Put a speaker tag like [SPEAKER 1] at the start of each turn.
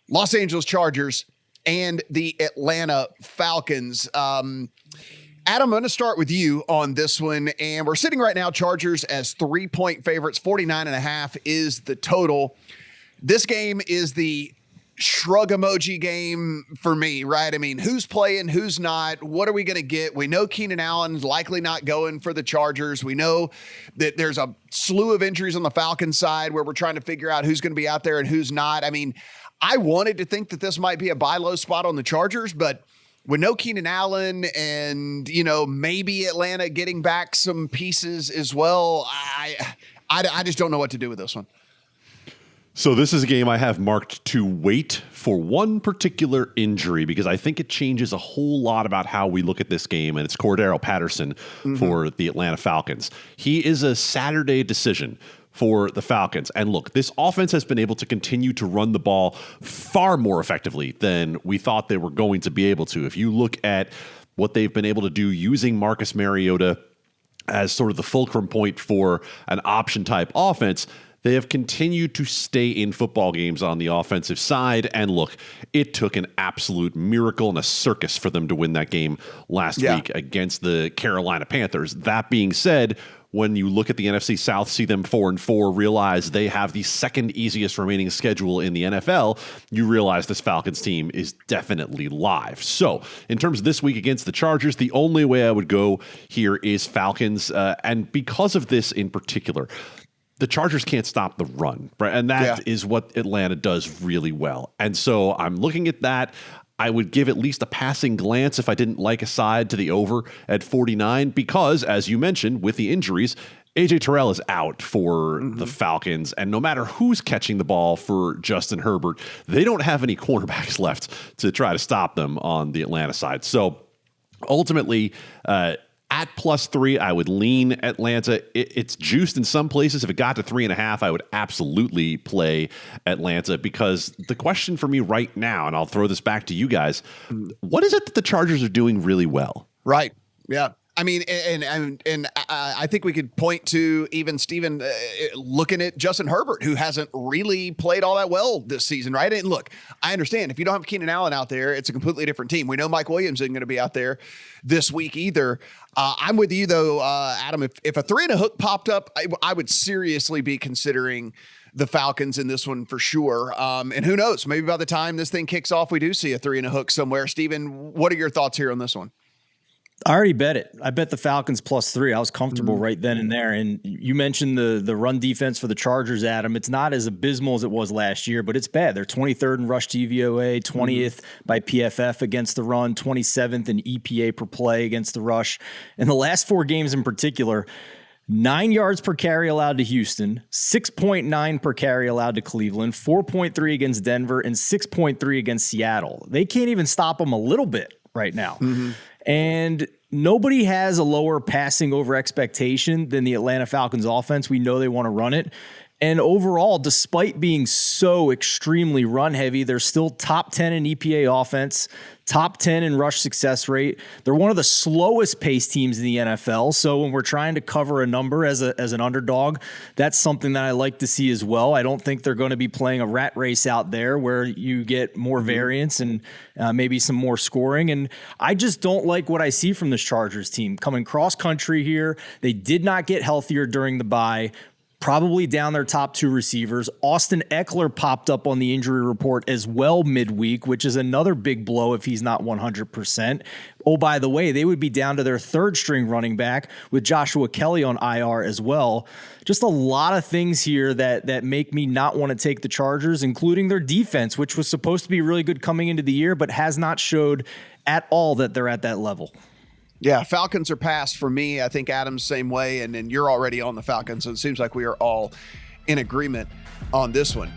[SPEAKER 1] Los Angeles Chargers and the Atlanta Falcons. Adam, I'm going to start with you on this one. And we're sitting right now, Chargers as 3-point favorites. 49.5 is the total. This game is the shrug emoji game for me, right? I mean, who's playing, who's not? What are we going to get? We know Keenan Allen's likely not going for the Chargers. We know that there's a slew of injuries on the Falcons side where we're trying to figure out who's going to be out there and who's not. I mean, I wanted to think that this might be a buy low spot on the Chargers, but with no Keenan Allen and, maybe Atlanta getting back some pieces as well, I just don't know what to do with this one.
[SPEAKER 2] So this is a game I have marked to wait for one particular injury because I think it changes a whole lot about how we look at this game, and it's Cordero Patterson for the Atlanta Falcons. He is a Saturday decision for the Falcons. And look, this offense has been able to continue to run the ball far more effectively than we thought they were going to be able to. If you look at what they've been able to do using Marcus Mariota as sort of the fulcrum point for an option type offense, they have continued to stay in football games on the offensive side. And look, it took an absolute miracle and a circus for them to win that game last week against the Carolina Panthers. That being said, when you look at the NFC South, see them 4-4, realize they have the second easiest remaining schedule in the NFL, you realize this Falcons team is definitely live. So in terms of this week against the Chargers, the only way I would go here is Falcons. And because of this in particular, the Chargers can't stop the run, right? And that is what Atlanta does really well. And so I'm looking at that. I would give at least a passing glance if I didn't like a side to the over at 49 because, as you mentioned, with the injuries, A.J. Terrell is out for the Falcons, and no matter who's catching the ball for Justin Herbert, they don't have any cornerbacks left to try to stop them on the Atlanta side. So ultimately, at +3, I would lean Atlanta. It's juiced in some places. If it got to 3.5, I would absolutely play Atlanta because the question for me right now, and I'll throw this back to you guys, what is it that the Chargers are doing really well?
[SPEAKER 1] Right. Yeah. I mean, and I think we could point to even Steven looking at Justin Herbert, who hasn't really played all that well this season, right? And look, I understand if you don't have Keenan Allen out there, it's a completely different team. We know Mike Williams isn't going to be out there this week either. I'm with you though, Adam. If a 3 and a hook popped up, I would seriously be considering the Falcons in this one for sure. And who knows? Maybe by the time this thing kicks off, we do see a 3 and a hook somewhere. Steven, what are your thoughts here on this one?
[SPEAKER 3] I already bet it. I bet the Falcons +3. I was comfortable right then and there. And you mentioned the run defense for the Chargers, Adam. It's not as abysmal as it was last year, but it's bad. They're 23rd in rush DVOA, 20th by PFF against the run, 27th in EPA per play against the rush. In the last 4 games in particular, 9 yards per carry allowed to Houston, 6.9 per carry allowed to Cleveland, 4.3 against Denver, and 6.3 against Seattle. They can't even stop them a little bit right now. And nobody has a lower passing over expectation than the Atlanta Falcons offense. We know they want to run it. And overall, despite being so extremely run heavy, they're still top 10 in EPA offense, top 10 in rush success rate. They're one of the slowest paced teams in the NFL. So when we're trying to cover a number as an underdog, that's something that I like to see as well. I don't think they're going to be playing a rat race out there where you get more variance and maybe some more scoring. And I just don't like what I see from this Chargers team coming cross country here. They did not get healthier during the bye. Probably down their top 2 receivers. Austin Eckler popped up on the injury report as well midweek, which is another big blow if he's not 100%. Oh, by the way, they would be down to their 3rd string running back with Joshua Kelly on IR as well. Just a lot of things here that make me not want to take the Chargers, including their defense, which was supposed to be really good coming into the year, but has not showed at all that they're at that level.
[SPEAKER 1] Yeah, Falcons are passed for me. I think Adam's same way, and you're already on the Falcons, so it seems like we are all in agreement on this one.